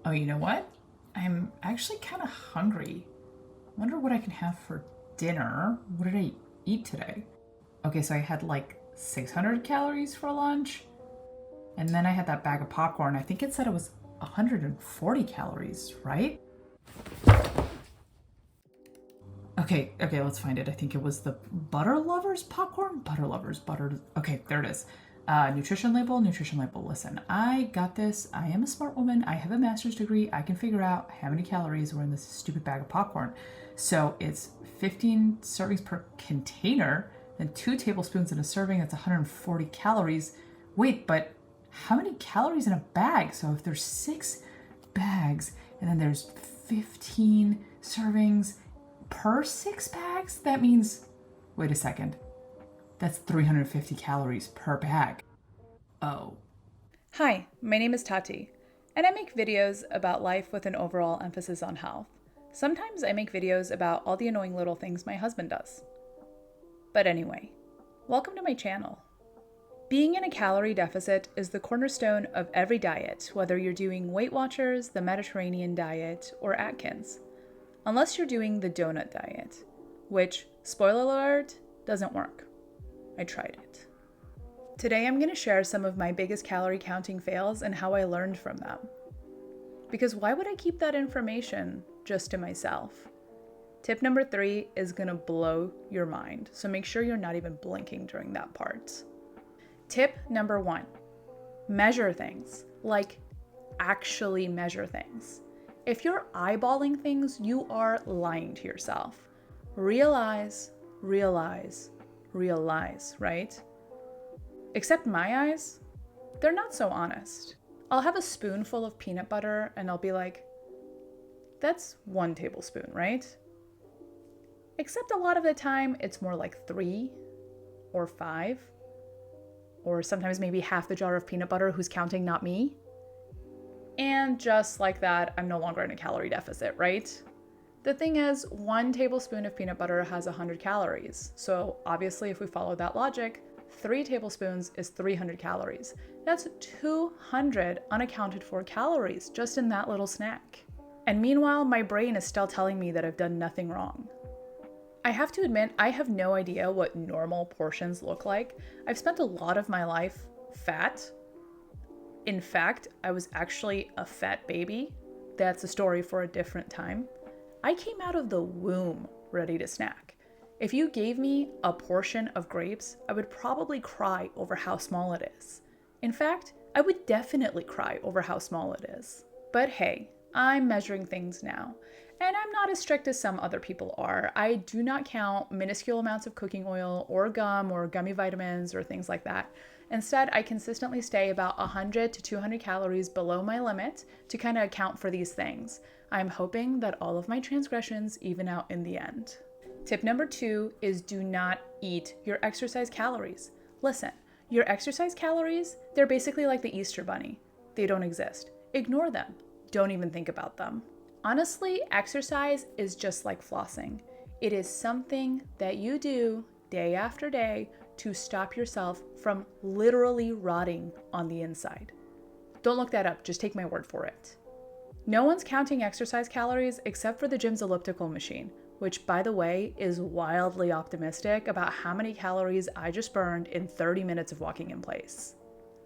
Oh, you know what? I'm actually kind of hungry. Wonder what I can have for dinner. What did I eat today? Okay, so I had like 600 calories for lunch, and then I had that bag of popcorn. I think it said it was 140 calories, right? Okay, let's find it. I think it was the Butter Lovers popcorn? Butter Lovers, butter. Okay, there it is. Nutrition label, nutrition label. Listen, I got this. I am a smart woman. I have a master's degree. I can figure out how many calories were in this stupid bag of popcorn. So it's 15 servings per container, and 2 tablespoons in a serving. That's 140 calories. Wait, but how many calories in a bag? So if there's 6 bags and then there's 15 servings per 6 bags, that means, wait a second, that's 350 calories per bag. Oh. Hi, my name is Tati, and I make videos about life with an overall emphasis on health. Sometimes I make videos about all the annoying little things my husband does. But anyway, welcome to my channel. Being in a calorie deficit is the cornerstone of every diet, whether you're doing Weight Watchers, the Mediterranean diet, or Atkins. Unless you're doing the donut diet, which, spoiler alert, doesn't work. I tried it. Today I'm going to share some of my biggest calorie counting fails and how I learned from them. Because why would I keep that information just to myself? Tip number 3 is going to blow your mind, so make sure you're not even blinking during that part. Tip number 1, measure things, like actually measure things. If you're eyeballing things, you are lying to yourself. Realize, right? Except my eyes, they're not so honest. I'll have a spoonful of peanut butter and I'll be like, that's 1 tablespoon, right? Except a lot of the time, it's more like 3 or 5, or sometimes maybe half the jar of peanut butter who's counting, not me. And just like that, I'm no longer in a calorie deficit, right? The thing is, 1 tablespoon of peanut butter has 100 calories. So obviously, if we follow that logic, 3 tablespoons is 300 calories. That's 200 unaccounted for calories just in that little snack. And meanwhile, my brain is still telling me that I've done nothing wrong. I have to admit, I have no idea what normal portions look like. I've spent a lot of my life fat. In fact, I was actually a fat baby. That's a story for a different time. I came out of the womb ready to snack. If you gave me a portion of grapes, I would probably cry over how small it is. In fact, I would definitely cry over how small it is. But hey, I'm measuring things now. And I'm not as strict as some other people are. I do not count minuscule amounts of cooking oil or gum or gummy vitamins or things like that. Instead, I consistently stay about 100 to 200 calories below my limit to kind of account for these things. I'm hoping that all of my transgressions even out in the end. Tip number 2 is do not eat your exercise calories. Listen, your exercise calories, they're basically like the Easter Bunny. They don't exist. Ignore them. Don't even think about them. Honestly, exercise is just like flossing. It is something that you do day after day to stop yourself from literally rotting on the inside. Don't look that up, just take my word for it. No one's counting exercise calories except for the gym's elliptical machine, which, by the way, is wildly optimistic about how many calories I just burned in 30 minutes of walking in place.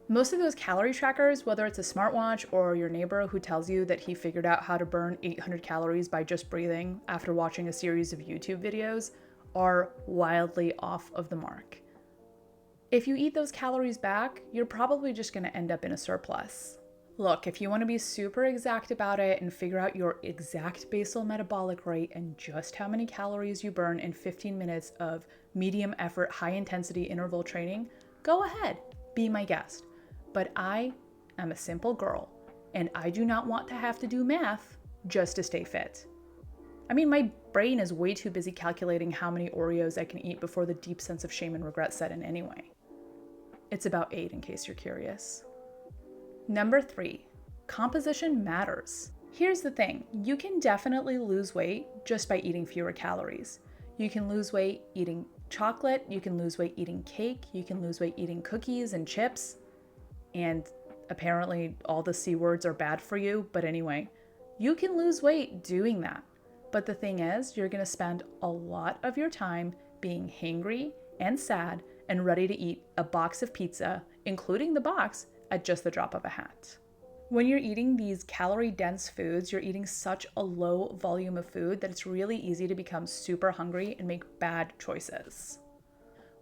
Most of those calorie trackers, whether it's a smartwatch or your neighbor who tells you that he figured out how to burn 800 calories by just breathing after watching a series of YouTube videos, are wildly off of the mark. If you eat those calories back, you're probably just going to end up in a surplus. Look, if you want to be super exact about it and figure out your exact basal metabolic rate and just how many calories you burn in 15 minutes of medium effort, high intensity interval training, go ahead, be my guest. But I am a simple girl, and I do not want to have to do math just to stay fit. I mean, my brain is way too busy calculating how many Oreos I can eat before the deep sense of shame and regret set in anyway. It's about 8 in case you're curious. Number 3, composition matters. Here's the thing, you can definitely lose weight just by eating fewer calories. You can lose weight eating chocolate, you can lose weight eating cake, you can lose weight eating cookies and chips. And apparently all the C words are bad for you, but anyway, you can lose weight doing that. But the thing is, you're going to spend a lot of your time being hangry and sad and ready to eat a box of pizza, including the box, at just the drop of a hat. When you're eating these calorie-dense foods, you're eating such a low volume of food that it's really easy to become super hungry and make bad choices.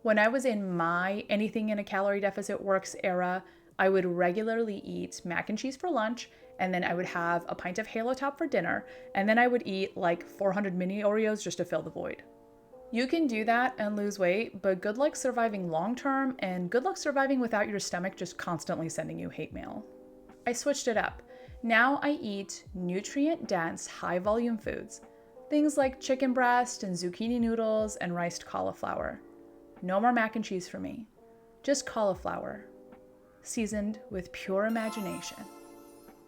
When I was in my anything in a calorie deficit works era, I would regularly eat mac and cheese for lunch, and then I would have a pint of Halo Top for dinner, and then I would eat like 400 mini Oreos just to fill the void. You can do that and lose weight, but good luck surviving long term, and good luck surviving without your stomach just constantly sending you hate mail. I switched it up. Now I eat nutrient-dense, high-volume foods. Things like chicken breast and zucchini noodles and riced cauliflower. No more mac and cheese for me. Just cauliflower, seasoned with pure imagination.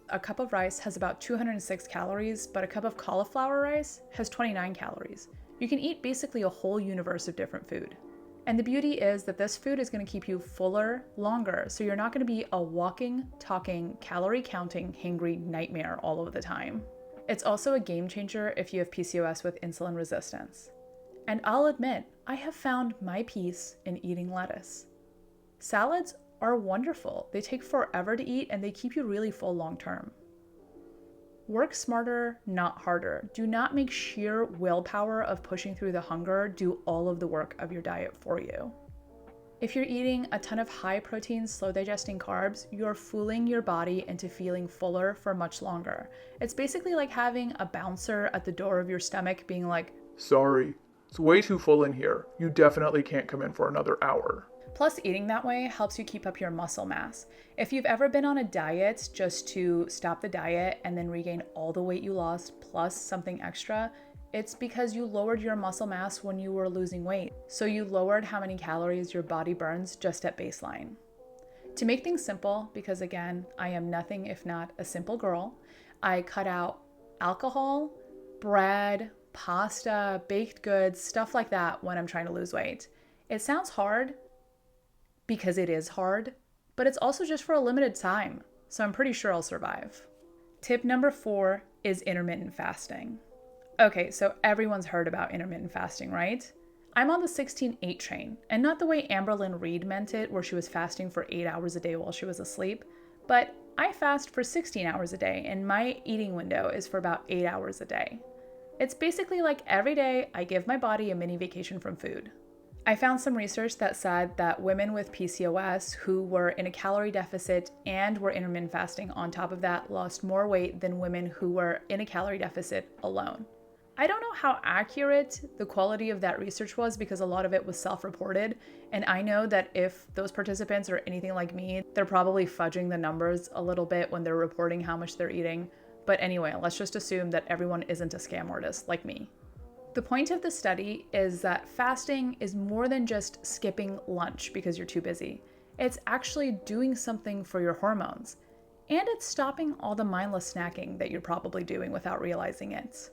A cup of rice has about 206 calories, but a cup of cauliflower rice has 29 calories. You can eat basically a whole universe of different food. And the beauty is that this food is going to keep you fuller longer, so you're not going to be a walking, talking, calorie-counting, hangry nightmare all of the time. It's also a game changer if you have PCOS with insulin resistance. And I'll admit, I have found my peace in eating lettuce. Salads are wonderful. They take forever to eat and they keep you really full long term. Work smarter, not harder. Do not make sheer willpower of pushing through the hunger do all of the work of your diet for you. If you're eating a ton of high protein, slow digesting carbs, you're fooling your body into feeling fuller for much longer. It's basically like having a bouncer at the door of your stomach being like, "Sorry, it's way too full in here. You definitely can't come in for another hour." Plus, eating that way helps you keep up your muscle mass. If you've ever been on a diet just to stop the diet and then regain all the weight you lost plus something extra, it's because you lowered your muscle mass when you were losing weight. So you lowered how many calories your body burns just at baseline. To make things simple, because again, I am nothing if not a simple girl, I cut out alcohol, bread, pasta, baked goods, stuff like that when I'm trying to lose weight. It sounds hard, because it is hard, but it's also just for a limited time, so I'm pretty sure I'll survive. Tip number 4 is intermittent fasting. Okay, so everyone's heard about intermittent fasting, right? I'm on the 16-8 train, and not the way Amberlynn Reid meant it, where she was fasting for 8 hours a day while she was asleep, but I fast for 16 hours a day, and my eating window is for about 8 hours a day. It's basically like every day I give my body a mini vacation from food. I found some research that said that women with PCOS who were in a calorie deficit and were intermittent fasting on top of that lost more weight than women who were in a calorie deficit alone. I don't know how accurate the quality of that research was because a lot of it was self-reported, and I know that if those participants are anything like me, they're probably fudging the numbers a little bit when they're reporting how much they're eating. But anyway, let's just assume that everyone isn't a scam artist like me. The point of the study is that fasting is more than just skipping lunch because you're too busy. It's actually doing something for your hormones. And it's stopping all the mindless snacking that you're probably doing without realizing it.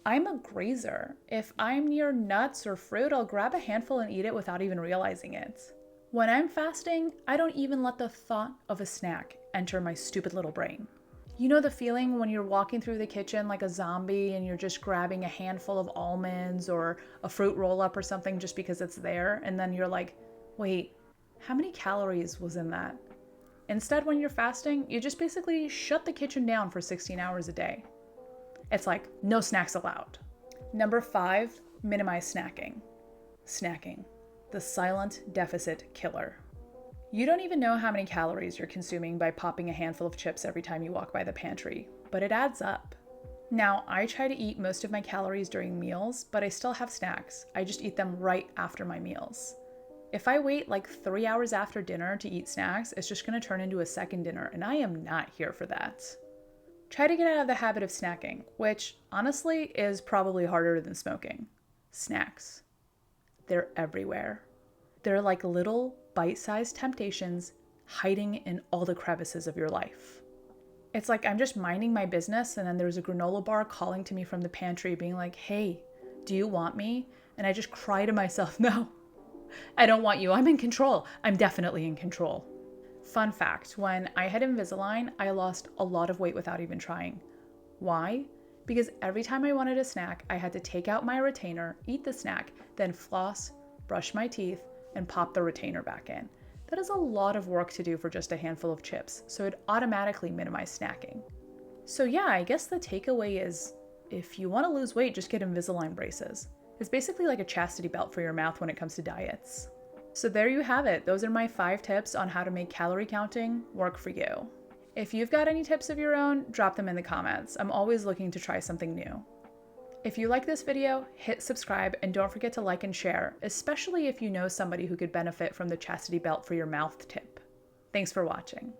I'm a grazer. If I'm near nuts or fruit, I'll grab a handful and eat it without even realizing it. When I'm fasting, I don't even let the thought of a snack enter my stupid little brain. You know the feeling when you're walking through the kitchen like a zombie and you're just grabbing a handful of almonds or a fruit roll-up or something just because it's there, and then you're like, wait, how many calories was in that? Instead, when you're fasting, you just basically shut the kitchen down for 16 hours a day. It's like, no snacks allowed. Number 5, minimize snacking. Snacking, the silent deficit killer. You don't even know how many calories you're consuming by popping a handful of chips every time you walk by the pantry, but it adds up. Now, I try to eat most of my calories during meals, but I still have snacks. I just eat them right after my meals. If I wait like 3 hours after dinner to eat snacks, it's just going to turn into a second dinner, and I am not here for that. Try to get out of the habit of snacking, which honestly is probably harder than smoking. Snacks. They're everywhere. They're like little bite-sized temptations hiding in all the crevices of your life. It's like I'm just minding my business and then there's a granola bar calling to me from the pantry being like, hey, do you want me? And I just cry to myself, no, I don't want you. I'm in control. I'm definitely in control. Fun fact, when I had Invisalign, I lost a lot of weight without even trying. Why? Because every time I wanted a snack, I had to take out my retainer, eat the snack, then floss, brush my teeth, and pop the retainer back in. That is a lot of work to do for just a handful of chips, so it automatically minimized snacking. So yeah, I guess the takeaway is, if you want to lose weight, just get Invisalign braces. It's basically like a chastity belt for your mouth when it comes to diets. So there you have it. Those are my 5 tips on how to make calorie counting work for you. If you've got any tips of your own, drop them in the comments. I'm always looking to try something new. If you like this video, hit subscribe and don't forget to like and share, especially if you know somebody who could benefit from the chastity belt for your mouth tip. Thanks for watching.